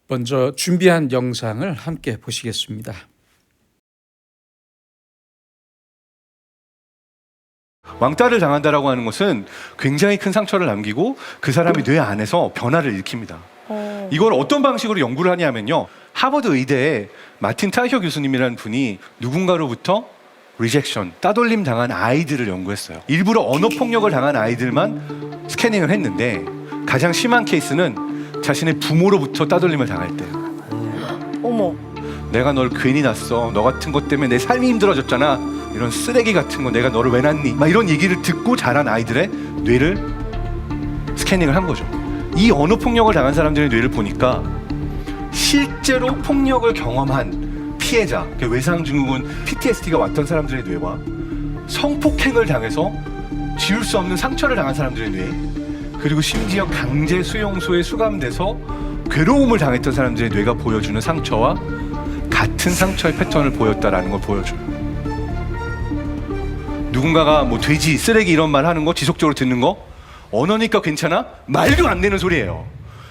먼저 준비한 영상을 함께 보시겠습니다. 왕따를 당한다라고 하는 것은 굉장히 큰 상처를 남기고 그 사람이 뇌 안에서 변화를 일으킵니다. 이걸 어떤 방식으로 연구를 하냐면요, 하버드 의대에 마틴 타이혀 교수님이라는 분이 누군가로부터 리젝션, 따돌림 당한 아이들을 연구했어요. 일부러 언어 폭력을 당한 아이들만 스캐닝을 했는데 가장 심한 케이스는 자신의 부모로부터 따돌림을 당할 때예요. 어머. 내가 널 괜히 낳았어, 너 같은 것 때문에 내 삶이 힘들어졌잖아, 이런 쓰레기 같은 거 내가 너를 왜 낳니, 막 이런 얘기를 듣고 자란 아이들의 뇌를 스캐닝을 한 거죠. 이 언어 폭력을 당한 사람들의 뇌를 보니까 실제로 폭력을 경험한 피해자, 외상증후군 PTSD가 왔던 사람들의 뇌와 성폭행을 당해서 지울 수 없는 상처를 당한 사람들의 뇌, 그리고 심지어 강제 수용소에 수감돼서 괴로움을 당했던 사람들의 뇌가 보여주는 상처와 같은 상처의 패턴을 보였다라는 걸 보여줘요. 누군가가 뭐 돼지, 쓰레기 이런 말 하는 거 지속적으로 듣는 거, 언어니까 괜찮아? 말도 안 되는 소리예요.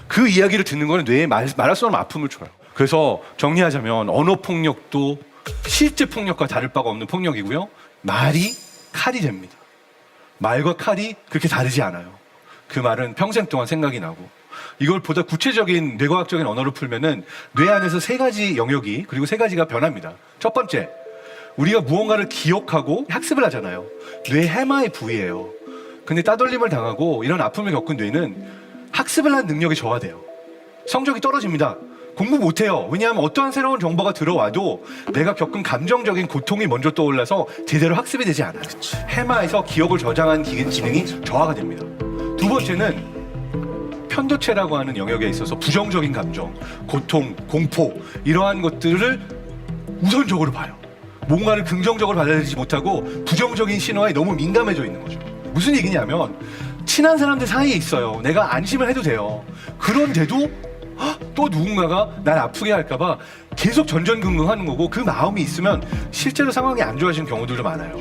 그 이야기를 듣는 거는 뇌에 말할 수 없는 아픔을 줘요. 그래서 정리하자면 언어 폭력도 실제 폭력과 다를 바가 없는 폭력이고요, 말이 칼이 됩니다. 말과 칼이 그렇게 다르지 않아요. 그 말은 평생 동안 생각이 나고, 이걸 보다 구체적인 뇌과학적인 언어로 풀면은 뇌 안에서 세 가지 영역이, 그리고 세 가지가 변합니다. 첫 번째, 우리가 무언가를 기억하고 학습을 하잖아요. 뇌 해마의 부위예요. 근데 따돌림을 당하고 이런 아픔을 겪은 뇌는 학습을 하는 능력이 저하돼요. 성적이 떨어집니다. 공부 못해요. 왜냐하면 어떠한 새로운 정보가 들어와도 내가 겪은 감정적인 고통이 먼저 떠올라서 제대로 학습이 되지 않아요. 해마에서 기억을 저장하는 기능이 저하가 됩니다. 두 번째는 편도체라고 하는 영역에 있어서 부정적인 감정, 고통, 공포, 이러한 것들을 우선적으로 봐요. 뭔가를 긍정적으로 받아들이지 못하고 부정적인 신호에 너무 민감해져 있는 거죠. 무슨 얘기냐면, 친한 사람들 사이에 있어요. 내가 안심을 해도 돼요. 그런데도 또 누군가가 날 아프게 할까봐 계속 전전긍긍하는 거고, 그 마음이 있으면 실제로 상황이 안 좋아지는 경우들도 많아요.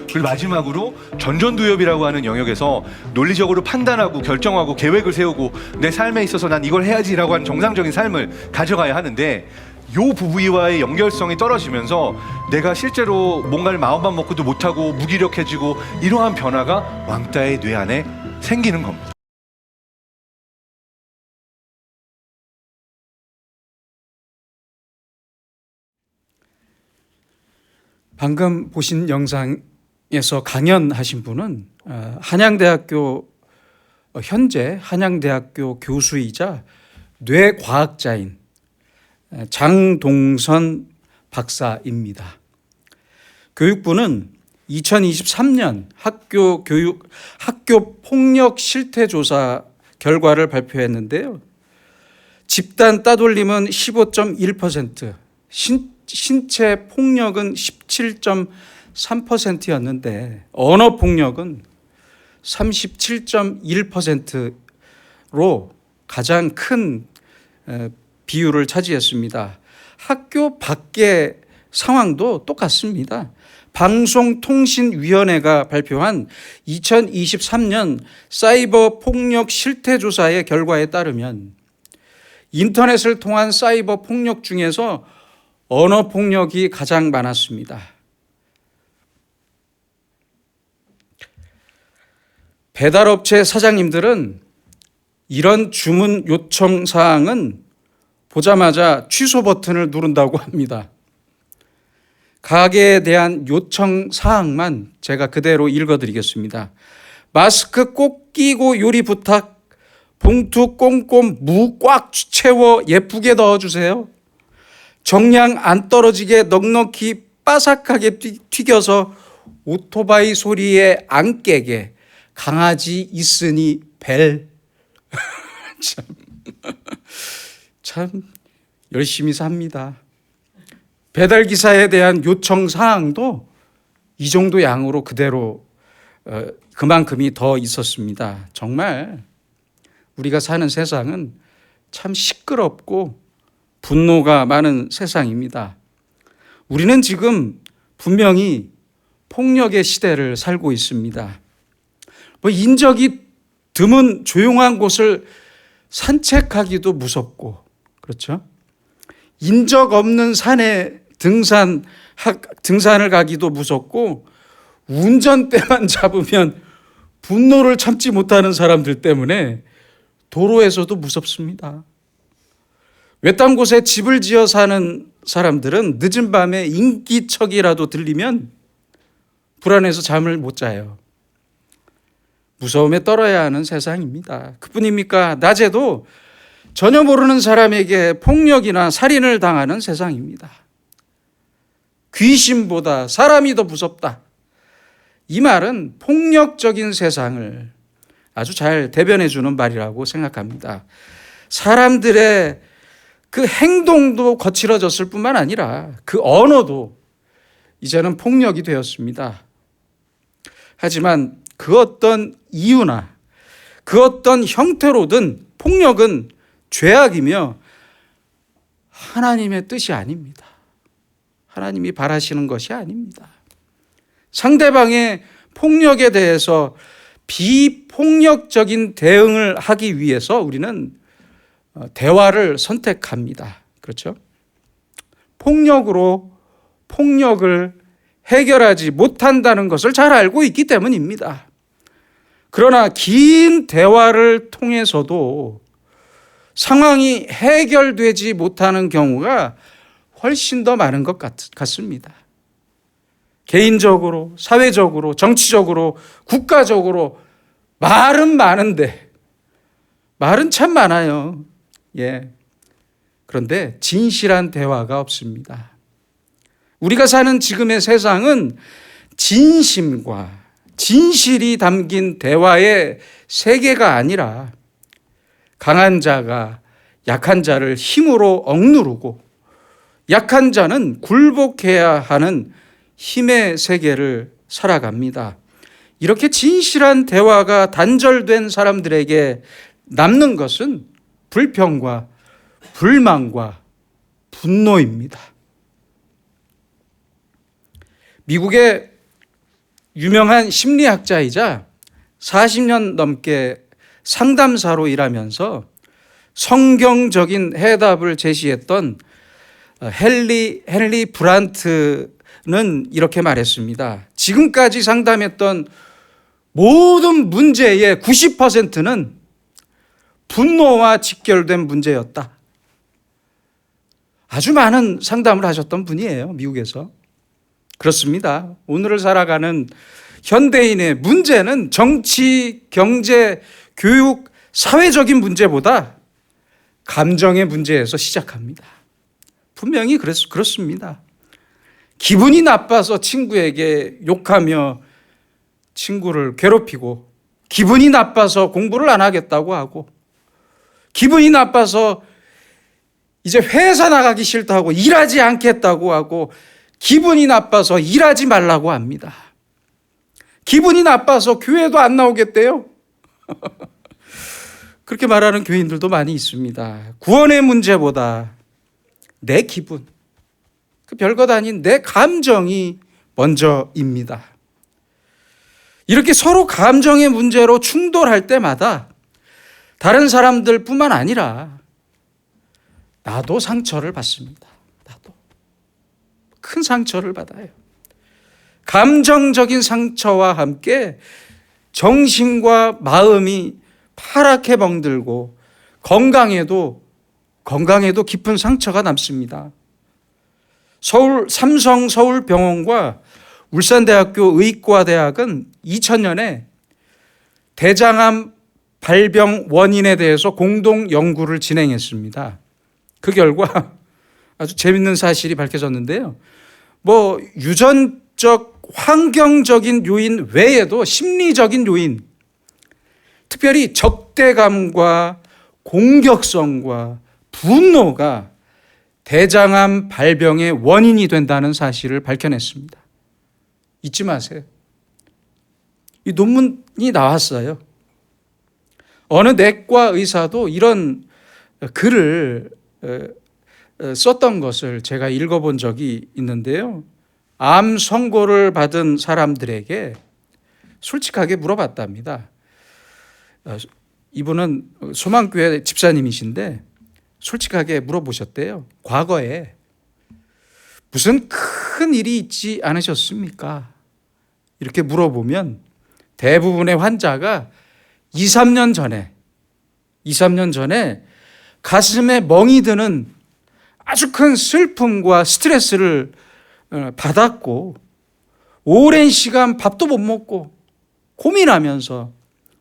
그리고 마지막으로 전전두엽이라고 하는 영역에서 논리적으로 판단하고 결정하고 계획을 세우고 내 삶에 있어서 난 이걸 해야지라고 하는 정상적인 삶을 가져가야 하는데, 요 부위와의 연결성이 떨어지면서 내가 실제로 뭔가를 마음만 먹고도 못하고 무기력해지고, 이러한 변화가 왕따의 뇌 안에 생기는 겁니다. 방금 보신 영상에서 강연하신 분은 한양대학교, 현재 한양대학교 교수이자 뇌과학자인 장동선 박사입니다. 교육부는 2023년 학교 폭력 실태 조사 결과를 발표했는데요. 집단 따돌림은 15.1%, 신체 폭력은 17.3%였는데 언어 폭력은 37.1%로 가장 큰 비율을 차지했습니다. 학교 밖의 상황도 똑같습니다. 방송통신위원회가 발표한 2023년 사이버 폭력 실태 조사의 결과에 따르면 인터넷을 통한 사이버 폭력 중에서 언어 폭력이 가장 많았습니다. 배달업체 사장님들은 이런 주문 요청 사항은 보자마자 취소 버튼을 누른다고 합니다. 가게에 대한 요청 사항만 제가 그대로 읽어드리겠습니다. 마스크 꼭 끼고 요리 부탁, 봉투 꼼꼼 무 꽉 채워 예쁘게 넣어주세요. 정량 안 떨어지게 넉넉히 바삭하게 튀겨서 오토바이 소리에 안 깨게, 강아지 있으니 벨. 참 열심히 삽니다. 배달기사에 대한 요청 사항도 이 정도 양으로 그대로 그만큼이 더 있었습니다. 정말 우리가 사는 세상은 참 시끄럽고 분노가 많은 세상입니다. 우리는 지금 분명히 폭력의 시대를 살고 있습니다. 인적이 드문 조용한 곳을 산책하기도 무섭고, 그렇죠? 인적 없는 산에 등산을 가기도 무섭고 운전대만 잡으면 분노를 참지 못하는 사람들 때문에 도로에서도 무섭습니다. 외딴 곳에 집을 지어 사는 사람들은 늦은 밤에 인기척이라도 들리면 불안해서 잠을 못 자요. 무서움에 떨어야 하는 세상입니다. 그뿐입니까? 낮에도 전혀 모르는 사람에게 폭력이나 살인을 당하는 세상입니다. 귀신보다 사람이 더 무섭다. 이 말은 폭력적인 세상을 아주 잘 대변해 주는 말이라고 생각합니다. 사람들의 그 행동도 거칠어졌을 뿐만 아니라 그 언어도 이제는 폭력이 되었습니다. 하지만 그 어떤 이유나 그 어떤 형태로든 폭력은 죄악이며 하나님의 뜻이 아닙니다. 하나님이 바라시는 것이 아닙니다. 상대방의 폭력에 대해서 비폭력적인 대응을 하기 위해서 우리는 대화를 선택합니다. 그렇죠? 폭력으로 폭력을 해결하지 못한다는 것을 잘 알고 있기 때문입니다. 그러나 긴 대화를 통해서도 상황이 해결되지 못하는 경우가 훨씬 더 많은 것 같습니다. 개인적으로, 사회적으로, 정치적으로, 국가적으로 말은 많은데 말은 참 많아요. 예. 그런데 진실한 대화가 없습니다. 우리가 사는 지금의 세상은 진심과 진실이 담긴 대화의 세계가 아니라 강한 자가 약한 자를 힘으로 억누르고 약한 자는 굴복해야 하는 힘의 세계를 살아갑니다. 이렇게 진실한 대화가 단절된 사람들에게 남는 것은 불평과 불만과 분노입니다. 미국의 유명한 심리학자이자 40년 넘게 상담사로 일하면서 성경적인 해답을 제시했던 헨리 브란트는 이렇게 말했습니다. 지금까지 상담했던 모든 문제의 90%는 분노와 직결된 문제였다. 아주 많은 상담을 하셨던 분이에요, 미국에서. 그렇습니다. 오늘을 살아가는 현대인의 문제는 정치, 경제, 교육, 사회적인 문제보다 감정의 문제에서 시작합니다. 분명히 그렇습니다. 기분이 나빠서 친구에게 욕하며 친구를 괴롭히고, 기분이 나빠서 공부를 안 하겠다고 하고, 기분이 나빠서 이제 회사 나가기 싫다고 일하지 않겠다고 하고, 기분이 나빠서 일하지 말라고 합니다. 기분이 나빠서 교회도 안 나오겠대요. 그렇게 말하는 교인들도 많이 있습니다. 구원의 문제보다 내 기분, 그 별것 아닌 내 감정이 먼저입니다. 이렇게 서로 감정의 문제로 충돌할 때마다 다른 사람들뿐만 아니라 나도 상처를 받습니다. 나도 큰 상처를 받아요. 감정적인 상처와 함께 정신과 마음이 파랗게 멍들고 건강에도 깊은 상처가 남습니다. 삼성 서울병원과 울산대학교 의과대학은 2000년에 대장암 발병 원인에 대해서 공동 연구를 진행했습니다. 그 결과 아주 재밌는 사실이 밝혀졌는데요. 유전적 환경적인 요인 외에도 심리적인 요인, 특별히 적대감과 공격성과 분노가 대장암 발병의 원인이 된다는 사실을 밝혀냈습니다. 잊지 마세요. 이 논문이 나왔어요. 어느 내과 의사도 이런 글을 썼던 것을 제가 읽어본 적이 있는데요. 암 선고를 받은 사람들에게 솔직하게 물어봤답니다. 이분은 소망교회 집사님이신데 솔직하게 물어보셨대요. 과거에 무슨 큰 일이 있지 않으셨습니까? 이렇게 물어보면 대부분의 환자가 2, 3년 전에 가슴에 멍이 드는 아주 큰 슬픔과 스트레스를 받았고 오랜 시간 밥도 못 먹고 고민하면서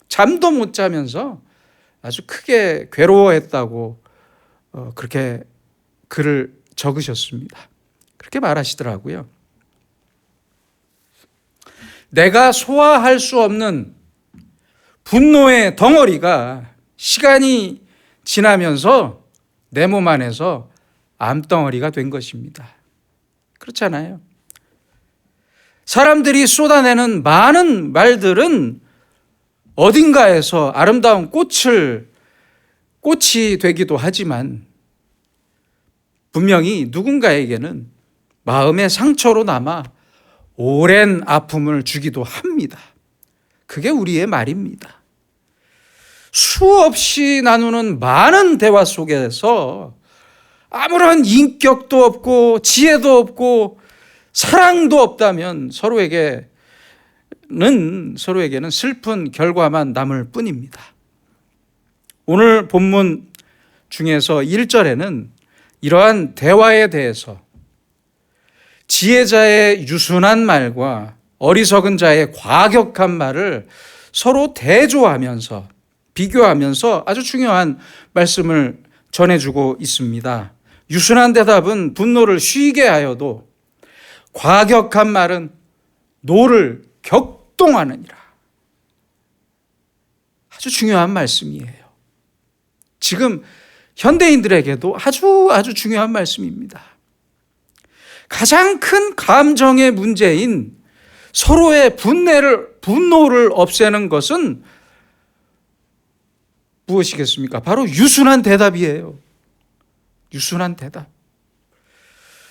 잠도 못 자면서 아주 크게 괴로워했다고 그렇게 글을 적으셨습니다. 그렇게 말하시더라고요. 내가 소화할 수 없는 분노의 덩어리가 시간이 지나면서 내 몸 안에서 암덩어리가 된 것입니다. 그렇잖아요. 사람들이 쏟아내는 많은 말들은 어딘가에서 아름다운 꽃이 되기도 하지만 분명히 누군가에게는 마음의 상처로 남아 오랜 아픔을 주기도 합니다. 그게 우리의 말입니다. 수없이 나누는 많은 대화 속에서 아무런 인격도 없고 지혜도 없고 사랑도 없다면 서로에게는 슬픈 결과만 남을 뿐입니다. 오늘 본문 중에서 1절에는 이러한 대화에 대해서 지혜자의 유순한 말과 어리석은 자의 과격한 말을 서로 대조하면서 비교하면서 아주 중요한 말씀을 전해주고 있습니다. 유순한 대답은 분노를 쉬게 하여도 과격한 말은 노를 격동하느니라. 아주 중요한 말씀이에요. 지금 현대인들에게도 아주 중요한 말씀입니다. 가장 큰 감정의 문제인 서로의 분노를 없애는 것은 무엇이겠습니까? 바로 유순한 대답이에요. 유순한 대답.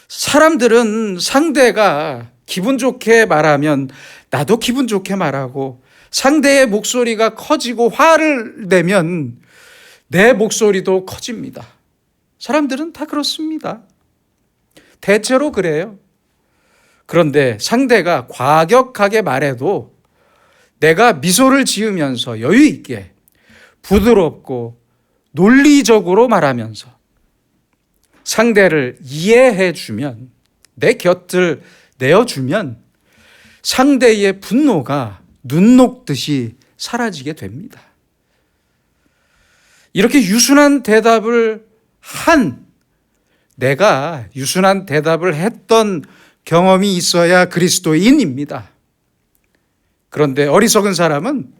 사람들은 상대가 기분 좋게 말하면 나도 기분 좋게 말하고 상대의 목소리가 커지고 화를 내면 내 목소리도 커집니다. 사람들은 다 그렇습니다. 대체로 그래요. 그런데 상대가 과격하게 말해도 내가 미소를 지으면서 여유 있게 부드럽고 논리적으로 말하면서 상대를 이해해 주면, 내 곁을 내어주면 상대의 분노가 눈 녹듯이 사라지게 됩니다. 이렇게 유순한 대답을 내가 유순한 대답을 했던 경험이 있어야 그리스도인입니다. 그런데 어리석은 사람은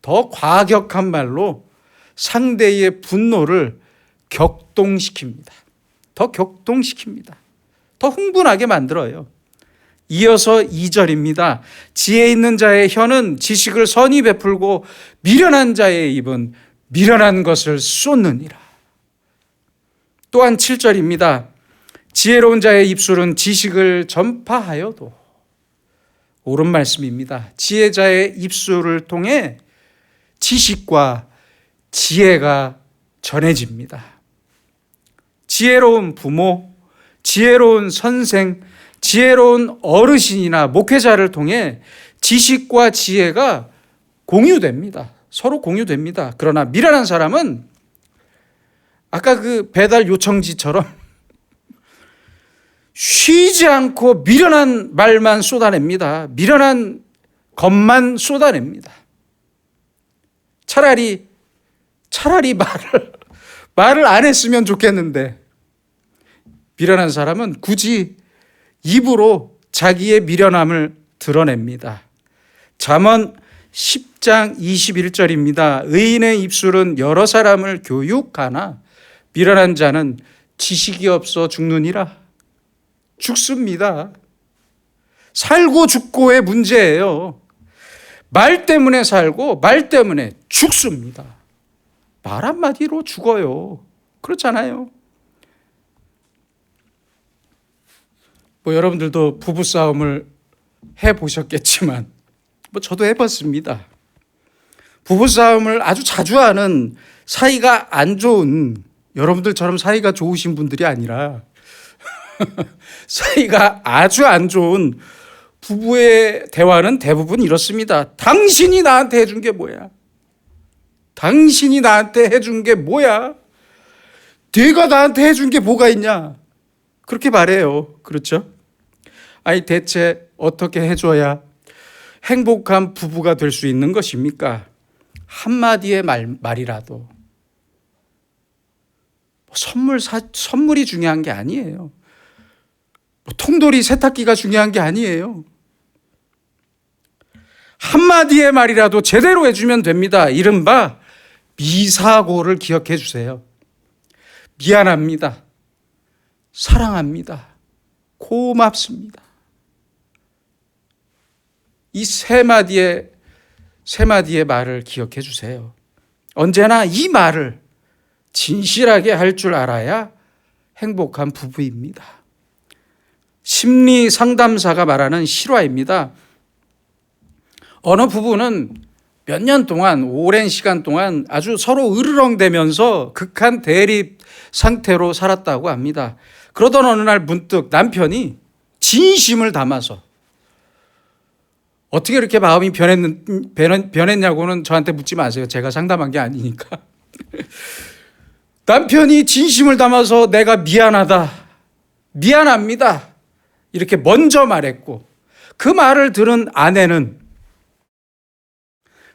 더 과격한 말로 상대의 분노를 격동시킵니다. 더 흥분하게 만들어요. 이어서 2절입니다. 지혜 있는 자의 혀는 지식을 선히 베풀고 미련한 자의 입은 미련한 것을 쏟느니라. 또한 7절입니다. 지혜로운 자의 입술은 지식을 전파하여도. 옳은 말씀입니다. 지혜자의 입술을 통해 지식과 지혜가 전해집니다. 지혜로운 부모, 지혜로운 선생, 지혜로운 어르신이나 목회자를 통해 지식과 지혜가 공유됩니다. 서로 공유됩니다. 그러나 미련한 사람은 아까 그 배달 요청지처럼 쉬지 않고 미련한 말만 쏟아냅니다. 미련한 것만 쏟아냅니다. 차라리 말을 안 했으면 좋겠는데 미련한 사람은 굳이 입으로 자기의 미련함을 드러냅니다. 잠언 10장 21절입니다. 의인의 입술은 여러 사람을 교육하나 미련한 자는 지식이 없어 죽느니라. 죽습니다. 살고 죽고의 문제예요. 말 때문에 살고 말 때문에 죽습니다. 말 한마디로 죽어요. 그렇잖아요. 여러분들도 부부싸움을 해보셨겠지만 저도 해봤습니다. 부부싸움을 아주 자주 하는 사이가 안 좋은 여러분들처럼 사이가 좋으신 분들이 아니라 사이가 아주 안 좋은 부부의 대화는 대부분 이렇습니다. 당신이 나한테 해준 게 뭐야? 당신이 나한테 해준 게 뭐야? 네가 나한테 해준 게 뭐가 있냐? 그렇게 말해요. 그렇죠? 아니 대체 어떻게 해줘야 행복한 부부가 될 수 있는 것입니까? 한마디의 말이라도. 선물이 중요한 게 아니에요. 통돌이 세탁기가 중요한 게 아니에요. 한마디의 말이라도 제대로 해주면 됩니다. 이른바 미사고를 기억해 주세요. 미안합니다. 사랑합니다. 고맙습니다. 이 세 마디의 말을 기억해 주세요. 언제나 이 말을 진실하게 할 줄 알아야 행복한 부부입니다. 심리 상담사가 말하는 실화입니다. 어느 부부는 몇 년 동안, 오랜 시간 동안 아주 서로 으르렁대면서 극한 대립 상태로 살았다고 합니다. 그러던 어느 날 문득 남편이 진심을 담아서, 어떻게 이렇게 마음이 변했냐고는 저한테 묻지 마세요. 제가 상담한 게 아니니까. 남편이 진심을 담아서 내가 미안하다, 미안합니다, 이렇게 먼저 말했고, 그 말을 들은 아내는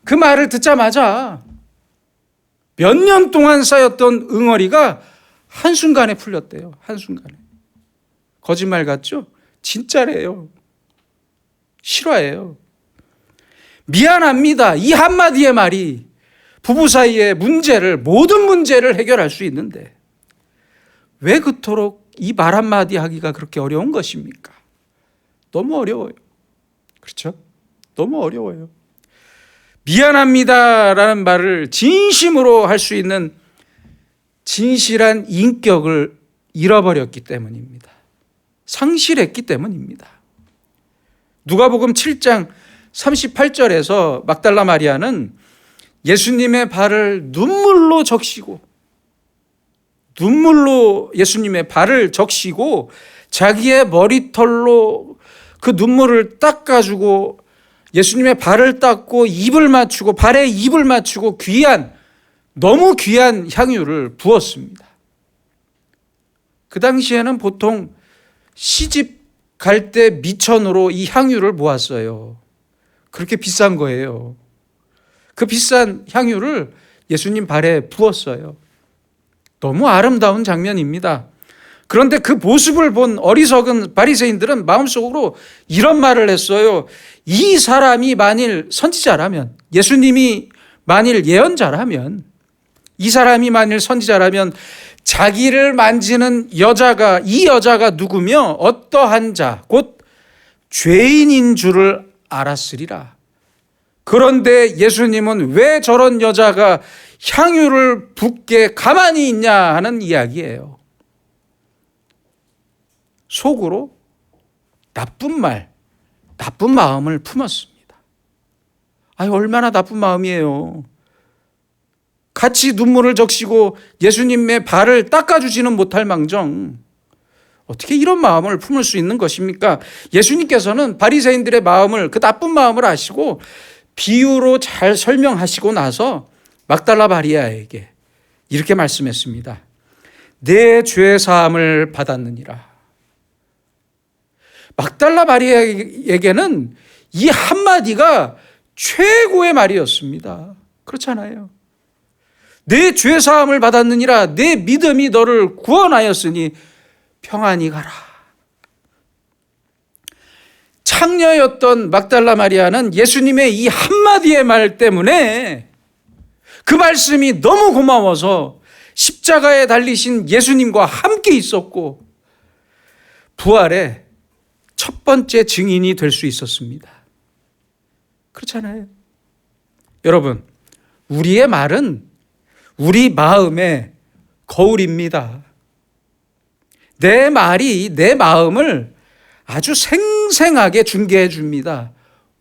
그 말을 듣자마자 몇 년 동안 쌓였던 응어리가 한순간에 풀렸대요. 한순간에. 거짓말 같죠? 진짜래요. 실화예요. 미안합니다, 이 한마디의 말이 부부 사이의 모든 문제를 해결할 수 있는데 왜 그토록 이 말 한마디 하기가 그렇게 어려운 것입니까? 너무 어려워요. 그렇죠? 너무 어려워요. 미안합니다라는 말을 진심으로 할 수 있는 진실한 인격을 잃어버렸기 때문입니다. 상실했기 때문입니다. 누가복음 7장 38절에서 막달라 마리아는 예수님의 발을 눈물로 예수님의 발을 적시고 자기의 머리털로 그 눈물을 닦아주고 예수님의 발을 닦고 발에 입을 맞추고 너무 귀한 향유를 부었습니다. 그 당시에는 보통 시집 갈 때 미천으로 이 향유를 모았어요. 그렇게 비싼 거예요. 그 비싼 향유를 예수님 발에 부었어요. 너무 아름다운 장면입니다. 그런데 그 모습을 본 어리석은 바리새인들은 마음속으로 이런 말을 했어요. 이 사람이 만일 선지자라면, 예수님이 만일 예언자라면, 이 사람이 만일 선지자라면 자기를 만지는 이 여자가 누구며 어떠한 자, 곧 죄인인 줄을 알았으리라. 그런데 예수님은 왜 저런 여자가 향유를 붓게 가만히 있냐 하는 이야기예요. 속으로 나쁜 마음을 품었습니다. 얼마나 나쁜 마음이에요. 같이 눈물을 적시고 예수님의 발을 닦아주지는 못할 망정 어떻게 이런 마음을 품을 수 있는 것입니까? 예수님께서는 바리새인들의 마음을, 그 나쁜 마음을 아시고 비유로 잘 설명하시고 나서 막달라 마리아에게 이렇게 말씀했습니다. 내 죄 사함을 받았느니라. 막달라 마리아에게는 이 한마디가 최고의 말이었습니다. 그렇잖아요. 내 죄 사함을 받았느니라. 내 믿음이 너를 구원하였으니 평안히 가라. 창녀였던 막달라 마리아는 예수님의 이 한마디의 말 때문에 그 말씀이 너무 고마워서 십자가에 달리신 예수님과 함께 있었고 부활의 첫 번째 증인이 될 수 있었습니다. 그렇잖아요. 여러분, 우리의 말은 우리 마음의 거울입니다. 내 말이 내 마음을 아주 생생하게 중계해 줍니다.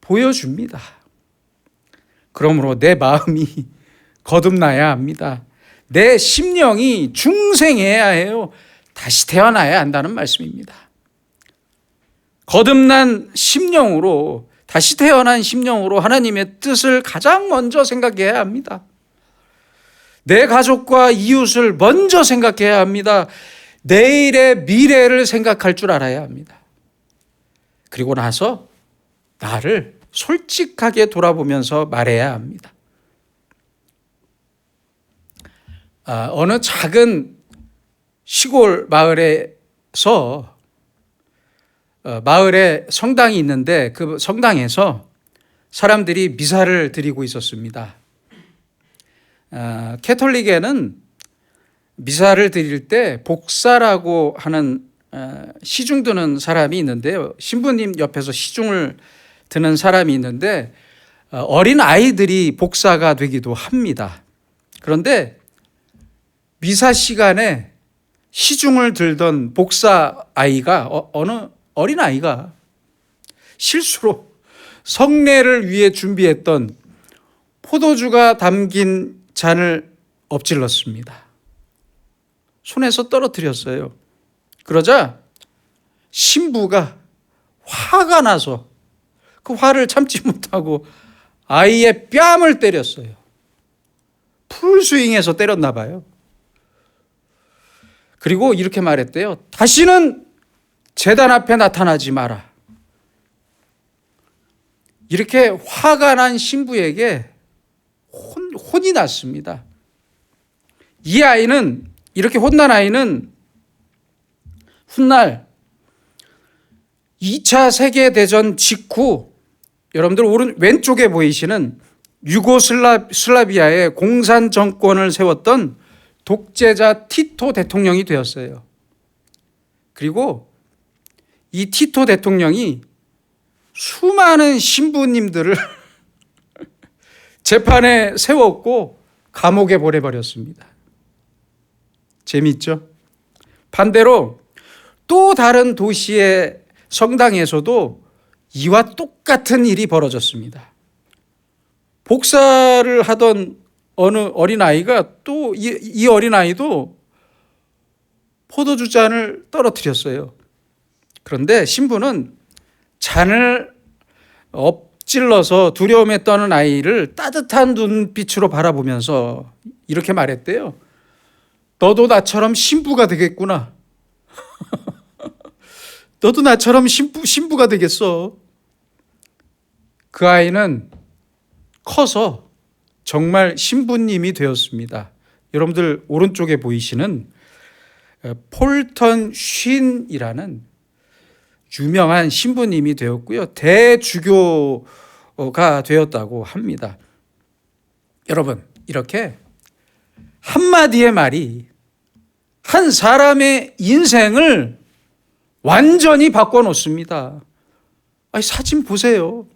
보여줍니다. 그러므로 내 마음이 거듭나야 합니다. 내 심령이 중생해야 해요. 다시 태어나야 한다는 말씀입니다. 거듭난 심령으로, 다시 태어난 심령으로 하나님의 뜻을 가장 먼저 생각해야 합니다. 내 가족과 이웃을 먼저 생각해야 합니다. 내일의 미래를 생각할 줄 알아야 합니다. 그리고 나서 나를 솔직하게 돌아보면서 말해야 합니다. 어느 작은 시골 마을에서 마을에 성당이 있는데 그 성당에서 사람들이 미사를 드리고 있었습니다. 캐톨릭에는 미사를 드릴 때 복사라고 하는 시중 드는 사람이 있는데요. 신부님 옆에서 시중을 드는 사람이 있는데 어린 아이들이 복사가 되기도 합니다. 그런데 미사 시간에 시중을 들던 복사 아이가 어느 어린 아이가 실수로 성례를 위해 준비했던 포도주가 담긴 잔을 엎질렀습니다. 손에서 떨어뜨렸어요. 그러자 신부가 화가 나서 그 화를 참지 못하고 아이의 뺨을 때렸어요. 풀스윙해서 때렸나 봐요. 그리고 이렇게 말했대요. 다시는 제단 앞에 나타나지 마라. 이렇게 화가 난 신부에게 혼이 났습니다. 이 아이는, 이렇게 혼난 아이는 훗날 2차 세계대전 직후 여러분들 왼쪽에 보이시는 유고슬라비아의 공산 정권을 세웠던 독재자 티토 대통령이 되었어요. 그리고 이 티토 대통령이 수많은 신부님들을 재판에 세웠고 감옥에 보내버렸습니다. 재미있죠? 반대로 또 다른 도시의 성당에서도 이와 똑같은 일이 벌어졌습니다. 복사를 하던 어느 어린아이가 또 이 어린아이도 포도주 잔을 떨어뜨렸어요. 그런데 신부는 잔을 엎질러서 두려움에 떠는 아이를 따뜻한 눈빛으로 바라보면서 이렇게 말했대요. 너도 나처럼 신부가 되겠구나. 너도 나처럼 신부가 되겠어. 그 아이는 커서 정말 신부님이 되었습니다. 여러분들 오른쪽에 보이시는 폴턴 쉰이라는 유명한 신부님이 되었고요. 대주교가 되었다고 합니다. 여러분, 이렇게 한마디의 말이 한 사람의 인생을 완전히 바꿔놓습니다. 사진 보세요.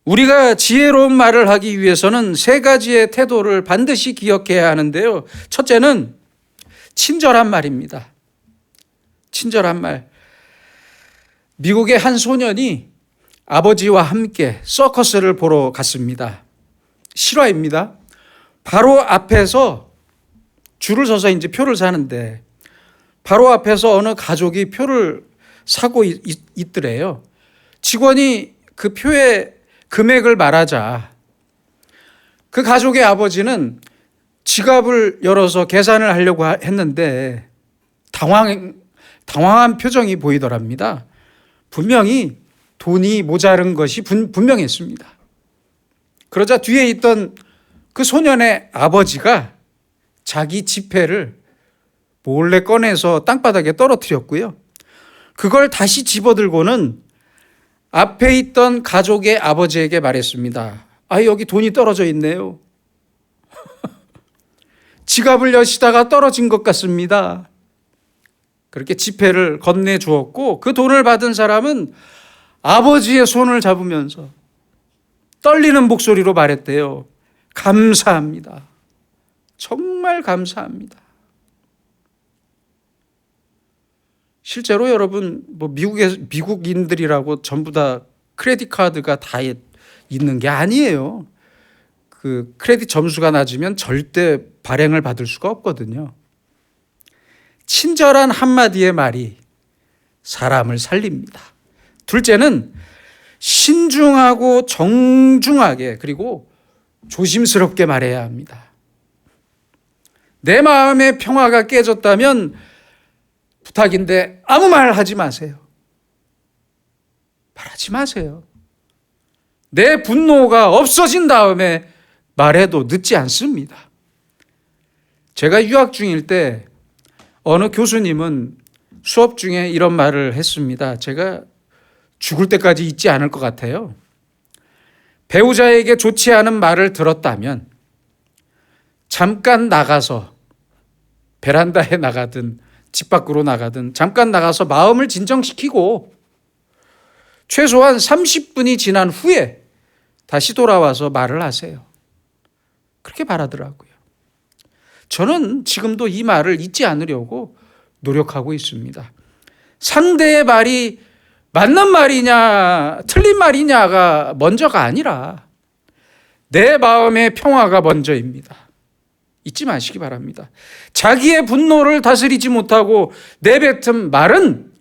우리가 지혜로운 말을 하기 위해서는 세 가지의 태도를 반드시 기억해야 하는데요. 첫째는 친절한 말입니다. 친절한 말. 미국의 한 소년이 아버지와 함께 서커스를 보러 갔습니다. 실화입니다. 바로 앞에서 줄을 서서 이제 표를 사는데 바로 앞에서 어느 가족이 표를 사고 있더래요. 직원이 그 표의 금액을 말하자 그 가족의 아버지는 지갑을 열어서 계산을 하려고 했는데 당황한 표정이 보이더랍니다. 분명히 돈이 모자른 것이 분명했습니다. 그러자 뒤에 있던 그 소년의 아버지가 자기 지폐를 몰래 꺼내서 땅바닥에 떨어뜨렸고요. 그걸 다시 집어들고는 앞에 있던 가족의 아버지에게 말했습니다. 여기 돈이 떨어져 있네요. 지갑을 여시다가 떨어진 것 같습니다. 그렇게 지폐를 건네주었고 그 돈을 받은 사람은 아버지의 손을 잡으면서 떨리는 목소리로 말했대요. 감사합니다. 정말 감사합니다. 실제로 여러분 미국인들이라고 전부 다 크레딧 카드가 다 있는 게 아니에요. 그 크레딧 점수가 낮으면 절대 발행을 받을 수가 없거든요. 친절한 한마디의 말이 사람을 살립니다. 둘째는 신중하고 정중하게 그리고 조심스럽게 말해야 합니다. 내 마음의 평화가 깨졌다면 부탁인데 아무 말 하지 마세요. 말하지 마세요. 내 분노가 없어진 다음에 말해도 늦지 않습니다. 제가 유학 중일 때 어느 교수님은 수업 중에 이런 말을 했습니다. 제가 죽을 때까지 잊지 않을 것 같아요. 배우자에게 좋지 않은 말을 들었다면 잠깐 나가서 베란다에 나가든 집 밖으로 나가든 잠깐 나가서 마음을 진정시키고 최소한 30분이 지난 후에 다시 돌아와서 말을 하세요. 그렇게 말하더라고요. 저는 지금도 이 말을 잊지 않으려고 노력하고 있습니다. 상대의 말이 맞는 말이냐 틀린 말이냐가 먼저가 아니라 내 마음의 평화가 먼저입니다. 잊지 마시기 바랍니다. 자기의 분노를 다스리지 못하고 내뱉은 말은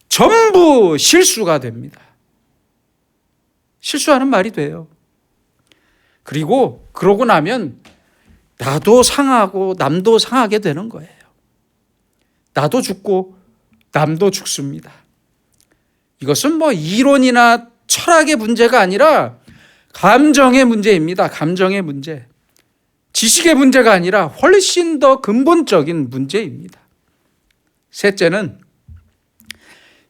전부 실수가 됩니다. 실수하는 말이 돼요. 그리고 그러고 나면 나도 상하고 남도 상하게 되는 거예요. 나도 죽고 남도 죽습니다. 이것은 뭐 이론이나 철학의 문제가 아니라 감정의 문제입니다. 감정의 문제. 지식의 문제가 아니라 훨씬 더 근본적인 문제입니다. 셋째는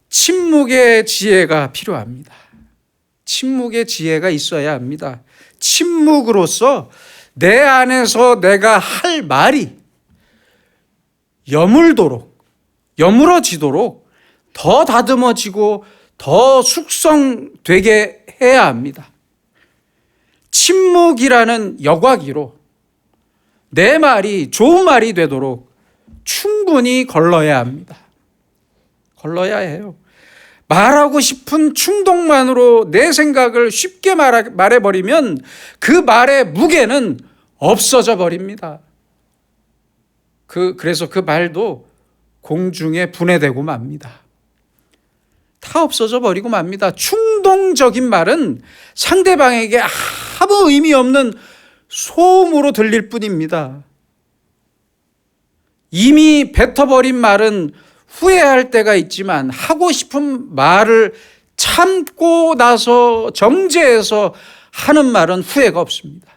침묵의 지혜가 필요합니다. 침묵의 지혜가 있어야 합니다. 침묵으로써 내 안에서 내가 할 말이 여물어지도록 더 다듬어지고 더 숙성되게 해야 합니다. 침묵이라는 여과기로 내 말이 좋은 말이 되도록 충분히 걸러야 합니다. 걸러야 해요. 말하고 싶은 충동만으로 내 생각을 쉽게 말해버리면 그 말의 무게는 없어져 버립니다. 그래서 그 말도 공중에 분해되고 맙니다. 다 없어져 버리고 맙니다. 충동적인 말은 상대방에게 아무 의미 없는 소음으로 들릴 뿐입니다. 이미 뱉어버린 말은 후회할 때가 있지만 하고 싶은 말을 참고 나서 정제해서 하는 말은 후회가 없습니다.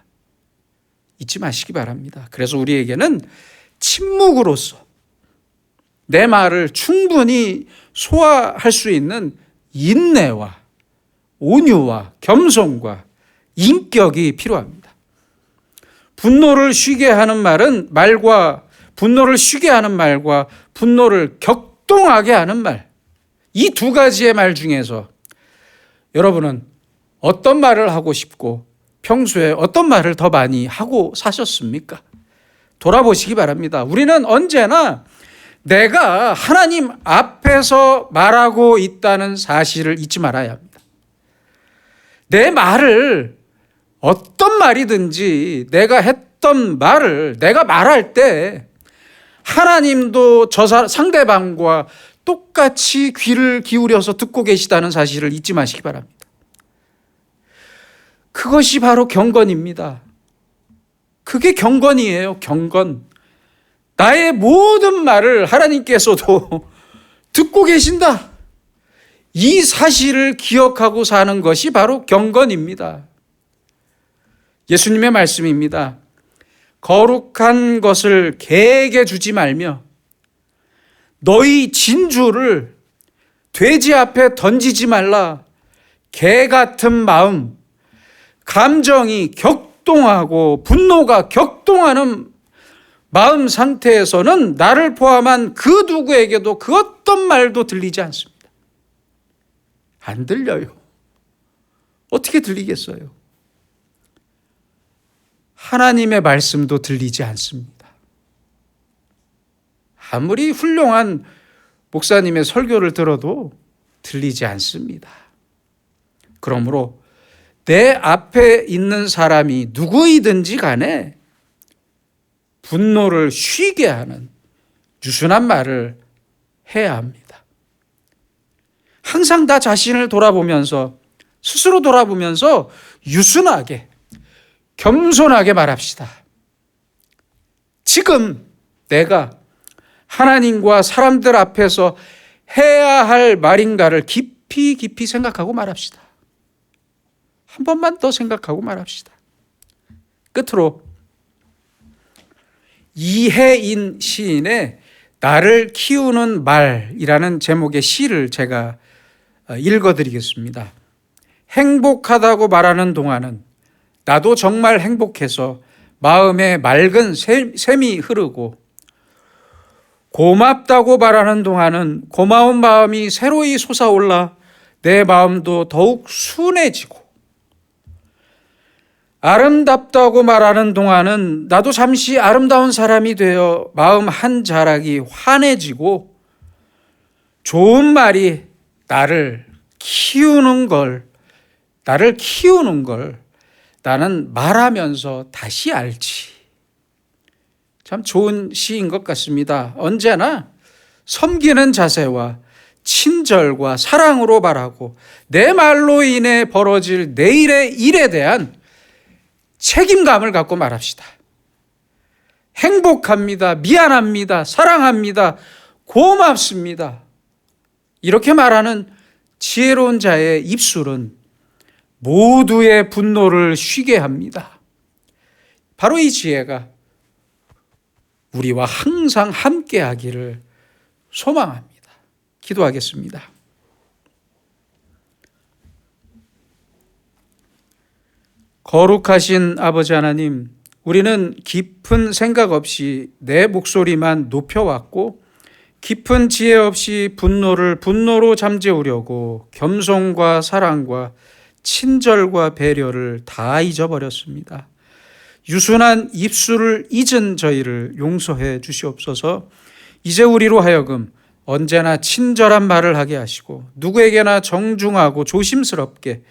잊지 마시기 바랍니다. 그래서 우리에게는 침묵으로서 내 말을 충분히 소화할 수 있는 인내와 온유와 겸손과 인격이 필요합니다. 분노를 쉬게 하는 말과 분노를 격동하게 하는 말, 이 두 가지의 말 중에서 여러분은 어떤 말을 하고 싶고 평소에 어떤 말을 더 많이 하고 사셨습니까? 돌아보시기 바랍니다. 우리는 언제나 내가 하나님 앞에서 말하고 있다는 사실을 잊지 말아야 합니다. 내 말을 어떤 말이든지 내가 했던 말을 내가 말할 때 하나님도 저 상대방과 똑같이 귀를 기울여서 듣고 계시다는 사실을 잊지 마시기 바랍니다. 그것이 바로 경건입니다. 그게 경건이에요. 경건. 나의 모든 말을 하나님께서도 듣고 계신다. 이 사실을 기억하고 사는 것이 바로 경건입니다. 예수님의 말씀입니다. 거룩한 것을 개에게 주지 말며 너희 진주를 돼지 앞에 던지지 말라. 개 같은 마음, 감정이 격동하고 분노가 격동하는 마음 상태에서는 나를 포함한 그 누구에게도 그 어떤 말도 들리지 않습니다. 안 들려요. 어떻게 들리겠어요? 하나님의 말씀도 들리지 않습니다. 아무리 훌륭한 목사님의 설교를 들어도 들리지 않습니다. 그러므로 내 앞에 있는 사람이 누구이든지 간에 분노를 쉬게 하는 유순한 말을 해야 합니다. 항상 나 자신을 돌아보면서, 스스로 돌아보면서 유순하게, 겸손하게 말합시다. 지금 내가 하나님과 사람들 앞에서 해야 할 말인가를 깊이 생각하고 말합시다. 한 번만 더 생각하고 말합시다. 끝으로 이혜인 시인의 나를 키우는 말이라는 제목의 시를 제가 읽어드리겠습니다. 행복하다고 말하는 동안은 나도 정말 행복해서 마음에 맑은 샘이 흐르고, 고맙다고 말하는 동안은 고마운 마음이 새로이 솟아올라 내 마음도 더욱 순해지고, 아름답다고 말하는 동안은 나도 잠시 아름다운 사람이 되어 마음 한 자락이 환해지고, 좋은 말이 나를 키우는 걸 나는 말하면서 다시 알지. 참 좋은 시인 것 같습니다. 언제나 섬기는 자세와 친절과 사랑으로 말하고, 내 말로 인해 벌어질 내일의 일에 대한 책임감을 갖고 말합시다. 행복합니다. 미안합니다. 사랑합니다. 고맙습니다. 이렇게 말하는 지혜로운 자의 입술은 모두의 분노를 쉬게 합니다. 바로 이 지혜가 우리와 항상 함께 하기를 소망합니다. 기도하겠습니다. 거룩하신 아버지 하나님, 우리는 깊은 생각 없이 내 목소리만 높여왔고, 깊은 지혜 없이 분노를 분노로 잠재우려고 겸손과 사랑과 친절과 배려를 다 잊어버렸습니다. 유순한 입술을 잊은 저희를 용서해 주시옵소서. 이제 우리로 하여금 언제나 친절한 말을 하게 하시고, 누구에게나 정중하고 조심스럽게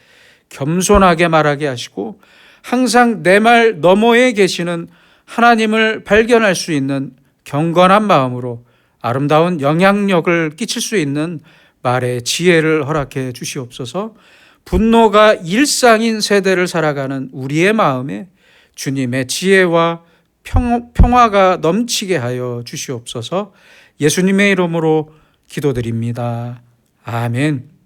겸손하게 말하게 하시고, 항상 내 말 너머에 계시는 하나님을 발견할 수 있는 경건한 마음으로 아름다운 영향력을 끼칠 수 있는 말의 지혜를 허락해 주시옵소서. 분노가 일상인 세대를 살아가는 우리의 마음에 주님의 지혜와 평화가 넘치게 하여 주시옵소서. 예수님의 이름으로 기도드립니다. 아멘.